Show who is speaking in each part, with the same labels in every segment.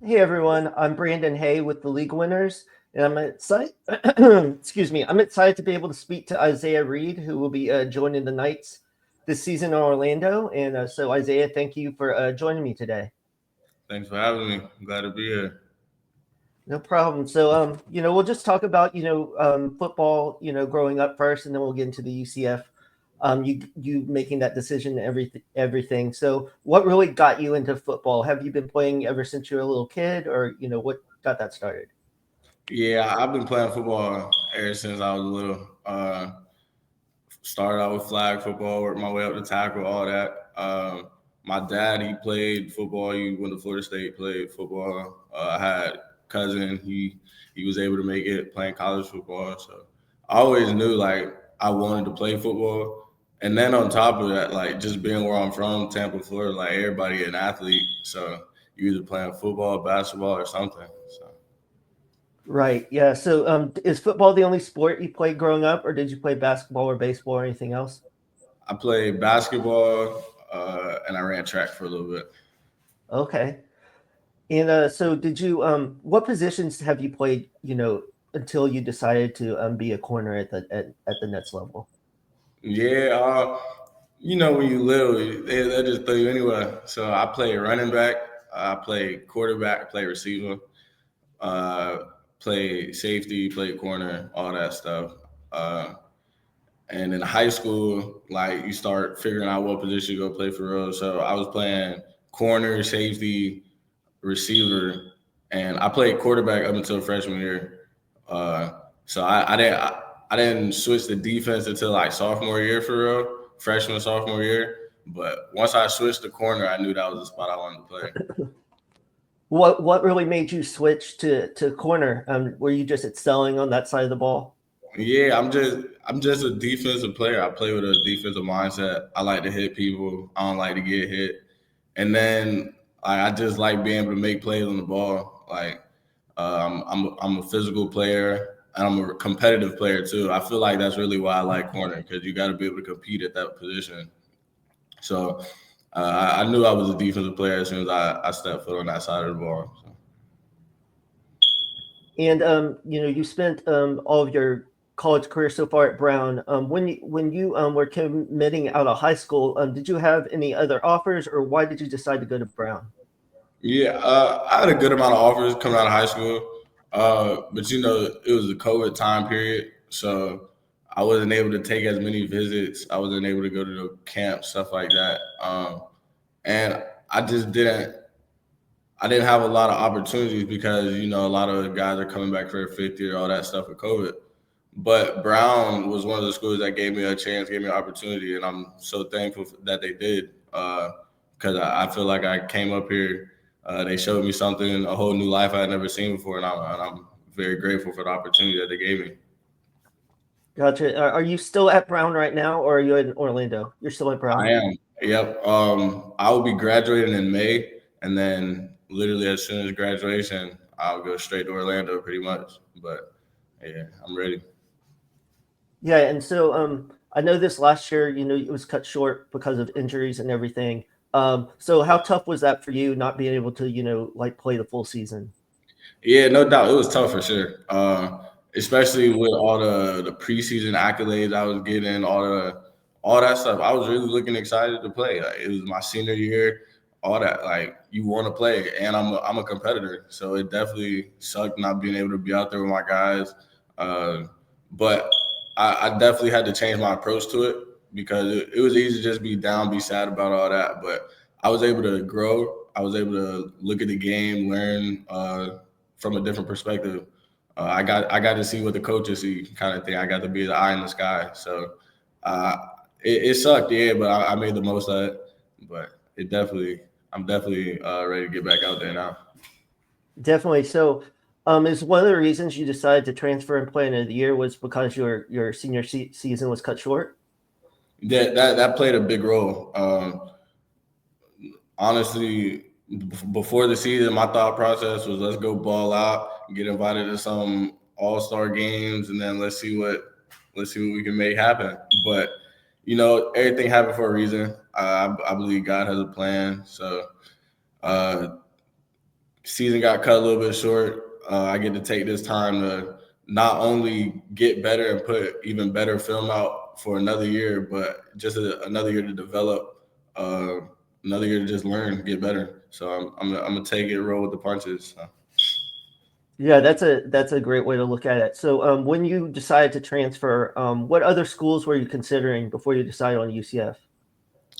Speaker 1: Hey everyone, I'm Brandon Haye with the League Winners, and I'm excited. Excuse me, I'm excited to be able to speak to Isaiah Reed, who will be joining the Knights this season in Orlando. And so, Isaiah, thank you for joining me today.
Speaker 2: Thanks for having me. I'm glad to be here.
Speaker 1: No problem. So, we'll just talk about football, growing up first, and then we'll get into the UCF. You making that decision, everything. So, what really got you into football? Have you been playing ever since you were a little kid, or what got that started?
Speaker 2: Yeah, I've been playing football ever since I was little. Started out with flag football, worked my way up to tackle, all that. My dad, he played football. He went to Florida State, played football. I had a cousin. He was able to make it playing college football. So I always knew like I wanted to play football. And then on top of that, like just being where I'm from, Tampa, Florida, like everybody an athlete. So you either playing football, basketball, or something. So.
Speaker 1: Right. Yeah. So, is football the only sport you played growing up, or did you play basketball or baseball or anything else?
Speaker 2: I played basketball and I ran track for a little bit.
Speaker 1: Okay. And so, did you? What positions have you played? Until you decided to be a corner at the Nets level.
Speaker 2: Yeah, when you little, they just throw you anywhere. So I play running back, I play quarterback, play receiver, uh, play safety, play corner, all that stuff. Uh, and in high school, like you start figuring out what position you go play for real. So I was playing corner, safety, receiver, and I played quarterback up until freshman year. Uh, so I didn't switch the defense until like sophomore year for real, freshman sophomore year. But once I switched to corner, I knew that was the spot I wanted to play.
Speaker 1: What really made you switch to corner? Were you just excelling on that side of the ball?
Speaker 2: Yeah, I'm just a defensive player. I play with a defensive mindset. I like to hit people. I don't like to get hit. And then I just like being able to make plays on the ball. Like I'm a physical player and I'm a competitive player too. I feel like that's really why I like corner because you got to be able to compete at that position. So I knew I was a defensive player as soon as I stepped foot on that side of the ball. So.
Speaker 1: And you spent all of your college career so far at Brown. When you were committing out of high school, did you have any other offers, or why did you decide to go to Brown?
Speaker 2: Yeah, I had a good amount of offers coming out of high school, but it was a COVID time period, so I wasn't able to take as many visits. I wasn't able to go to the camp, stuff like that, and I just didn't. I didn't have a lot of opportunities because a lot of the guys are coming back for their fifth year, all that stuff with COVID. But Brown was one of the schools that gave me a chance, gave me an opportunity, and I'm so thankful that they did because I feel like I came up here. They showed me something, a whole new life I had never seen before, and I'm very grateful for the opportunity that they gave me.
Speaker 1: Gotcha. Are you still at Brown right now, or are you in Orlando? You're still at
Speaker 2: I
Speaker 1: Brown.
Speaker 2: am. Yep. I will be graduating in May, and then literally as soon as graduation, I'll go straight to Orlando, pretty much. But yeah, I'm ready.
Speaker 1: Yeah, and so I know this last year, it was cut short because of injuries and everything. So how tough was that for you not being able to, like play the full season?
Speaker 2: Yeah, no doubt. It was tough for sure. Especially with all the preseason accolades I was getting, all that stuff. I was really looking excited to play. Like, it was my senior year, all that. Like you want to play, and I'm a competitor, so it definitely sucked not being able to be out there with my guys. Uh, but I definitely had to change my approach to it because it was easy to just be down, be sad about all that. But I was able to grow. I was able to look at the game, learn. From a different perspective. I got to see what the coaches see, kind of thing. I got to be the eye in the sky. So uh, it sucked, yeah, but I made the most of it. But I'm definitely ready to get back out there now.
Speaker 1: Definitely. So, is one of the reasons you decided to transfer and play into the year was because your senior season was cut short?
Speaker 2: That played a big role. Honestly, before the season, my thought process was let's go ball out, get invited to some all-star games, and then let's see what we can make happen. But everything happened for a reason. I believe God has a plan. So uh, season got cut a little bit short. I get to take this time to not only get better and put even better film out for another year, but just another year to develop, uh, another year to just learn, get better. So I'm gonna take it, roll with the punches. So.
Speaker 1: Yeah, that's a great way to look at it. So, when you decided to transfer, what other schools were you considering before you decided on UCF?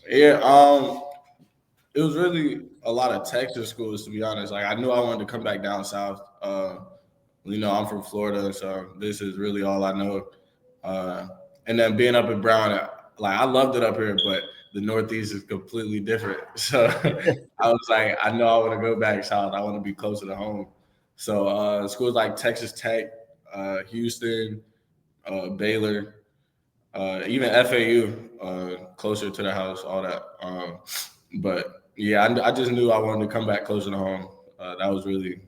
Speaker 2: Yeah, it was really a lot of Texas schools, to be honest. Like I knew I wanted to come back down south. I'm from Florida, so this is really all I know. Uh, and then being up in Brown, like I loved it up here, but the Northeast is completely different. So I was like, I know I want to go back south. I want to be closer to home. So schools like Texas Tech, Houston, Baylor, even FAU, closer to the house, all that. But yeah, I just knew I wanted to come back closer to home. That was really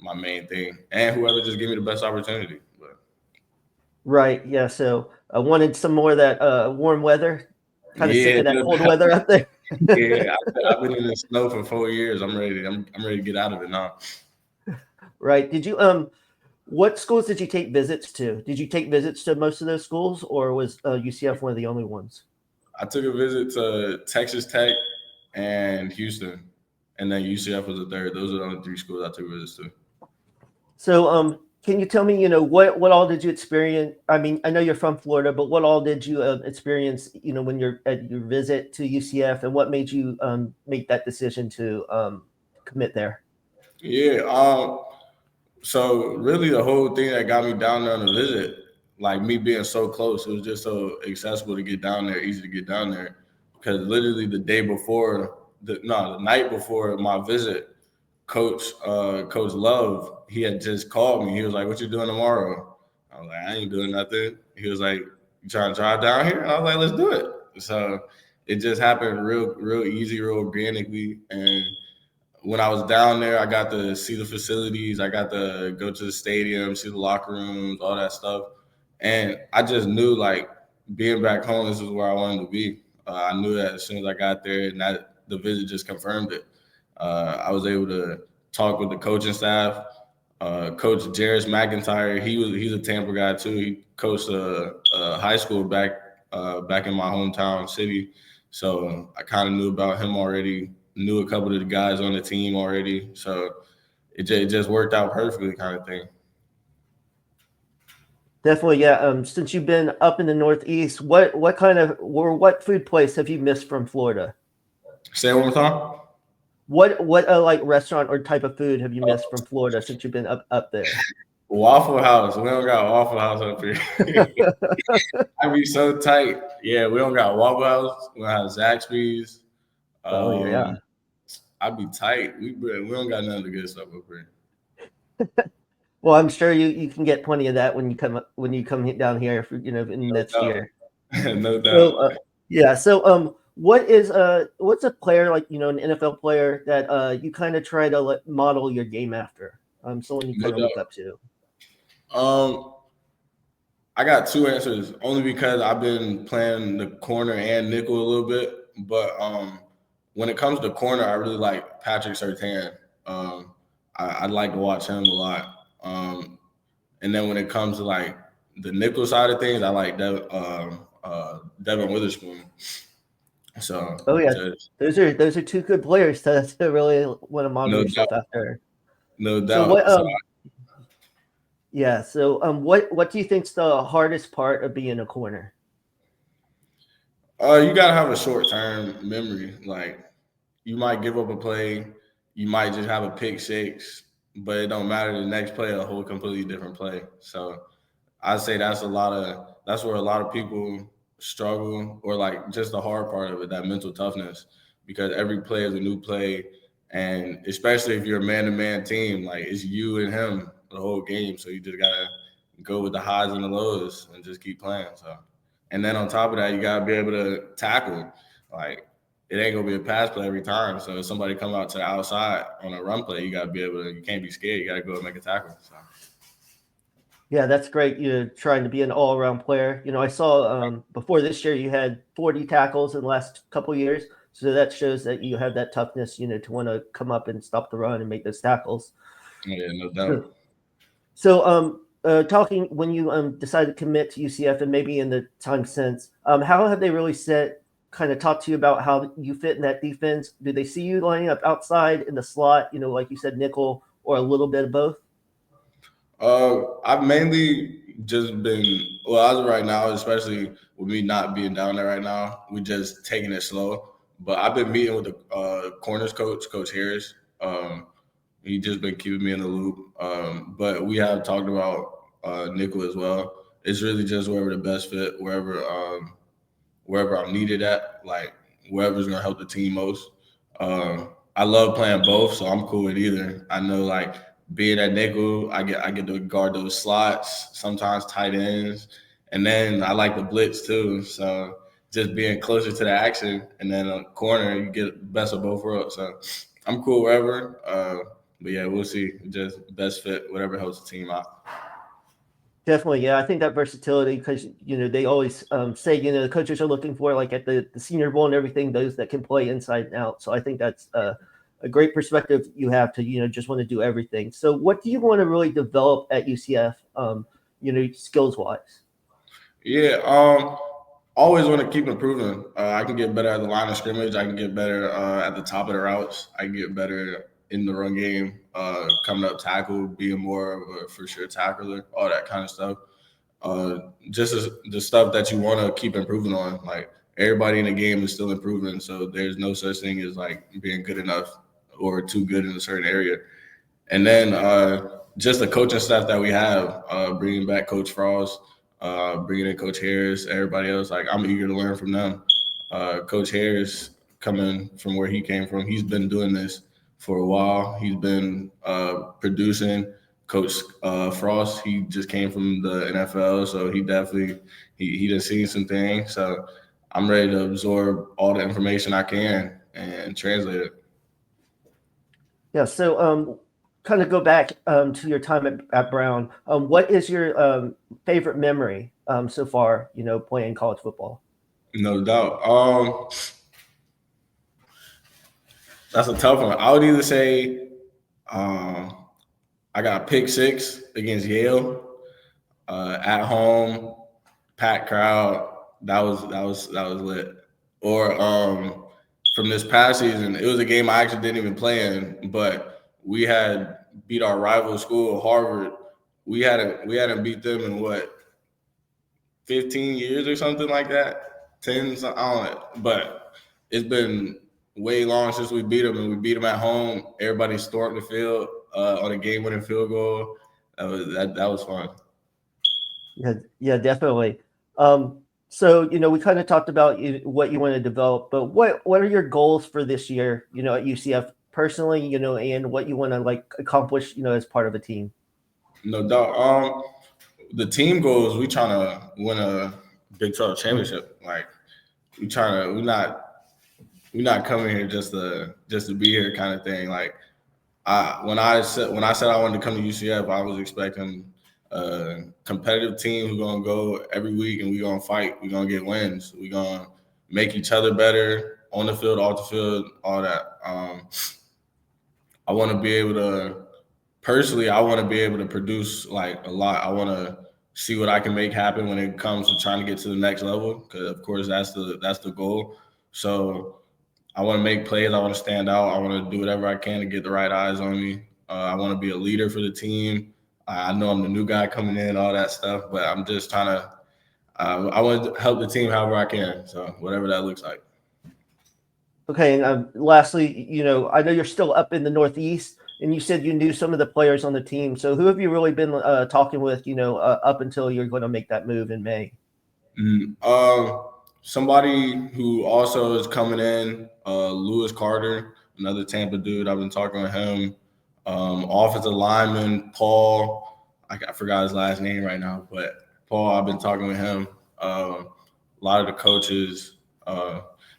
Speaker 2: my main thing, and whoever just gave me the best opportunity. But
Speaker 1: Right. Yeah. So I wanted some more of that warm weather. Kind of sick
Speaker 2: yeah,
Speaker 1: of that cold weather up there.
Speaker 2: yeah, I've been in the snow for 4 years. I'm ready. I'm ready to get out of it now.
Speaker 1: Right. Did you what schools did you take visits to? Did you take visits to most of those schools, or was UCF one of the only ones?
Speaker 2: I took a visit to Texas Tech and Houston, and then UCF was the third. Those are the only three schools I took visits to.
Speaker 1: So, can you tell me, what all did you experience? I mean, I know you're from Florida, but what all did you experience, when you're at your visit to UCF, and what made you make that decision to commit there?
Speaker 2: Yeah. So really, the whole thing that got me down there on the visit, like me being so close, it was just so accessible to get down there, easy to get down there. Because literally the night before my visit, Coach Love, he had just called me. He was like, "What you doing tomorrow?" I was like, "I ain't doing nothing." He was like, "You trying to drive down here?" I was like, "Let's do it." So it just happened real easy, real organically, and when I was down there, I got to see the facilities. I got to go to the stadium, see the locker rooms, all that stuff. And I just knew like being back home, this is where I wanted to be. I knew that as soon as I got there, and that the visit just confirmed it. I was able to talk with the coaching staff. Coach Jarris McIntyre, he's a Tampa guy too. He coached a high school back in my hometown city, so I kind of knew about him already. Knew a couple of the guys on the team already, so it just worked out perfectly, kind of thing.
Speaker 1: Definitely, yeah. Since you've been up in the Northeast, what food place have you missed from Florida?
Speaker 2: Say it one more time.
Speaker 1: What like restaurant or type of food have you missed from Florida since you've been up there?
Speaker 2: Waffle House. We don't got Waffle House up here. I be so tight. Yeah, we don't got Waffle House. We don't have Zaxby's.
Speaker 1: Oh
Speaker 2: Um,
Speaker 1: yeah.
Speaker 2: I be tight. We don't got none of the good stuff up here.
Speaker 1: Well, I'm sure you can get plenty of that when you come down here for, in
Speaker 2: No
Speaker 1: next year.
Speaker 2: doubt. No
Speaker 1: So
Speaker 2: doubt.
Speaker 1: yeah. So what's a player like, an NFL player that you kind of try to model your game after? Someone you
Speaker 2: No
Speaker 1: kind of look
Speaker 2: doubt.
Speaker 1: up to.
Speaker 2: Um, I got two answers, only because I've been playing the corner and nickel a little bit. But when it comes to corner, I really like Patrick Surtain. I'd like to watch him a lot. And then when it comes to like the nickel side of things, I like Devin Witherspoon. So
Speaker 1: Oh yeah,
Speaker 2: just
Speaker 1: those are two good players to really want to model
Speaker 2: no doubt,
Speaker 1: yourself after.
Speaker 2: no
Speaker 1: So what
Speaker 2: doubt. So
Speaker 1: yeah, so what do you think's the hardest part of being a corner?
Speaker 2: you gotta have a short term memory. Like you might give up a play, you might just have a pick six, but it don't matter. The next play, a whole completely different play. So I'd say that's where a lot of people struggle, or like just the hard part of it, that mental toughness, because every play is a new play, and especially if you're a man-to-man team, like it's you and him the whole game. So you just gotta go with the highs and the lows and just keep playing. So, and then on top of that, you gotta be able to tackle. Like it ain't gonna be a pass play every time. So if somebody come out to the outside on a run play, you gotta be able to. You can't be scared. You gotta go and make a tackle. So.
Speaker 1: Yeah, that's great. You're trying to be an all-around player. I saw before this year you had 40 tackles in the last couple years. So that shows that you have that toughness, to want to come up and stop the run and make those tackles.
Speaker 2: Yeah, no
Speaker 1: So,
Speaker 2: doubt.
Speaker 1: talking when you decided to commit to UCF and maybe in the time since, how have they really kind of talked to you about how you fit in that defense? Do they see you lining up outside in the slot, like you said, nickel, or a little bit of both?
Speaker 2: I've mainly just been as of right now, especially with me not being down there right now, we just taking it slow. But I've been meeting with the corners coach, Coach Harris. He just been keeping me in the loop. But we have talked about nickel as well. It's really just wherever the best fit, wherever I'm needed at, like wherever's gonna help the team most. I love playing both, so I'm cool with either. I know like being at nickel, I get to guard those slots, sometimes tight ends, and then I like the blitz too. So just being closer to the action, and then a corner, you get the best of both worlds. So I'm cool wherever. But yeah, we'll see. Just best fit, whatever helps the team out.
Speaker 1: Definitely, yeah. I think that versatility, because they always say the coaches are looking for, like at the Senior Bowl and everything, those that can play inside and out. So I think that's a great perspective you have to just want to do everything. So what do you want to really develop at UCF? Skills wise.
Speaker 2: Yeah, always want to keep improving. I can get better at the line of scrimmage. I can get better at the top of the routes. I can get better in the run game, coming up tackle, being more of a for sure tackler, all that kind of stuff. Uh, just as the stuff that you want to keep improving on. Like everybody in the game is still improving, so there's no such thing as like being good enough or too good in a certain area. And then just the coaching staff that we have, bringing back Coach Frost, bringing in Coach Harris, everybody else. Like I'm eager to learn from them. Coach Harris, coming from where he came from, he's been doing this for a while. He's been producing. Coach Frost, he just came from the NFL, so he definitely he done seen some things. So I'm ready to absorb all the information I can and translate it.
Speaker 1: Yeah. So kind of go back to your time at Brown. What is your favorite memory so far? Playing college football.
Speaker 2: No doubt. That's a tough one. I would either say um, I got a pick six against Yale at home, packed crowd. That was lit. Or from this past season, it was a game I actually didn't even play in, but we had beat our rival school, Harvard. We hadn't beat them in what 15 years or something like that. 10, I don't know. But it's been way long since we beat them, and we beat them at home. Everybody stormed the field on a game-winning field goal. That was fun.
Speaker 1: Yeah, yeah, definitely. So we kind of talked about what you want to develop, but what are your goals for this year? At UCF personally, and what you want to like accomplish, as part of a team.
Speaker 2: No doubt. The team goals, we trying to win a Big 12 championship. Like we trying to, we not coming here just to be here kind of thing. Like when I said I wanted to come to UCF, I was expecting a competitive team who's gonna go every week and we're gonna fight. We're gonna get wins. We're gonna make each other better on the field, off the field, all that. I want to be able to personally. I want to be able to produce like a lot. I want to see what I can make happen when it comes to trying to get to the next level. Because of course that's the goal. So I want to make plays. I want to stand out. I want to do whatever I can to get the right eyes on me. I want to be a leader for the team. I know I'm the new guy coming in, all that stuff, but I'm just trying to. I want to help the team however I can. So whatever that looks like.
Speaker 1: Okay, and lastly, I know you're still up in the Northeast, and you said you knew some of the players on the team. So who have you really been talking with, up until you're going to make that move in May?
Speaker 2: Mm, somebody who also is coming in, Lewis Carter, another Tampa dude. I've been talking with him. Offensive lineman Paul. I forgot his last name right now, but Paul. I've been talking with him. A lot of the coaches,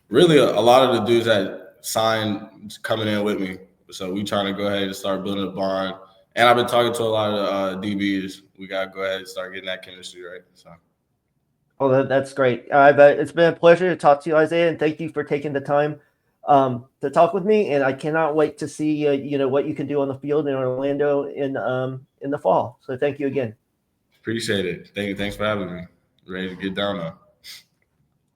Speaker 2: really a lot of the dudes that signed coming in with me. So we trying to go ahead and start building a bond. And I've been talking to a lot of DBs. We got to go ahead and start getting that chemistry right. So.
Speaker 1: Oh, that's great. But it's been a pleasure to talk to you, Isaiah, and thank you for taking the time. to talk with me, and I cannot wait to see what you can do on the field in Orlando in the fall. So thank you again.
Speaker 2: Appreciate it. Thank you. Thanks for having me. Ready to get down now.